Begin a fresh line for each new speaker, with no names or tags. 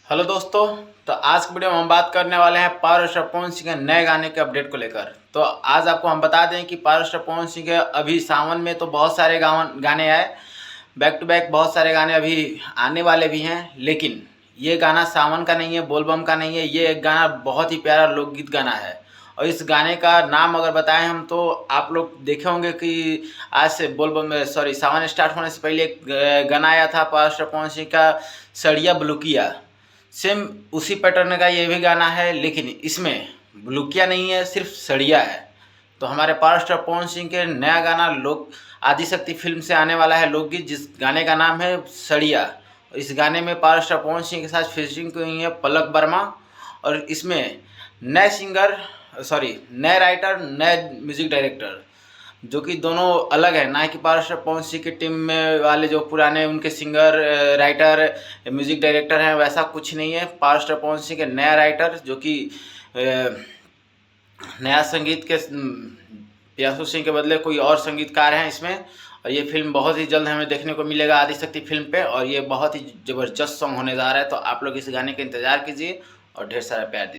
Hello दोस्तों। तो आज की वीडियो में हम बात करने वाले हैं पावर स्टार पवन सिंह के नए गाने के अपडेट को लेकर। तो आज आपको हम बता दें कि पावर स्टार पवन सिंह के अभी सावन में तो बहुत सारे गाने आए, बैक टू बैक बहुत सारे गाने अभी आने वाले भी हैं, लेकिन ये गाना सावन का नहीं है, बोलबम का नहीं है। ये एक गाना बहुत ही प्यारा लोकगीत गाना है और इस गाने का नाम अगर बताएं हम तो आप लोग देखे होंगे कि आज से सावन स्टार्ट होने से पहले एक गाना आया था पावर स्टार पवन सिंह का, सड़िया बुलुकिया। सेम उसी पैटर्न का ये भी गाना है, लेकिन इसमें बुलुकिया नहीं है, सिर्फ सड़िया है। तो हमारे पावर स्टार पवन सिंह के नया गाना लोक आदिशक्ति फिल्म से आने वाला है लोकगीत, जिस गाने का नाम है सड़िया। इस गाने में पावर स्टार पवन सिंह के साथ फीचरिंग की हुई है पलक वर्मा, और इसमें नए राइटर, नए म्यूजिक डायरेक्टर, जो कि दोनों अलग है। ना कि पावर स्टार पवन सिंह की टीम में वाले जो पुराने उनके सिंगर, राइटर, म्यूजिक डायरेक्टर हैं, वैसा कुछ नहीं है। पावर स्टार पवन सिंह के नया राइटर, जो कि नया संगीत के प्रियांशु सिंह के बदले कोई और संगीतकार हैं इसमें। और ये फिल्म बहुत ही जल्द हमें देखने को मिलेगा आदिशक्ति फिल्म पे, और ये बहुत ही ज़बरदस्त सॉन्ग होने जा रहा है। तो आप लोग इस गाने का इंतज़ार कीजिए और ढेर सारा प्यार दीजिए।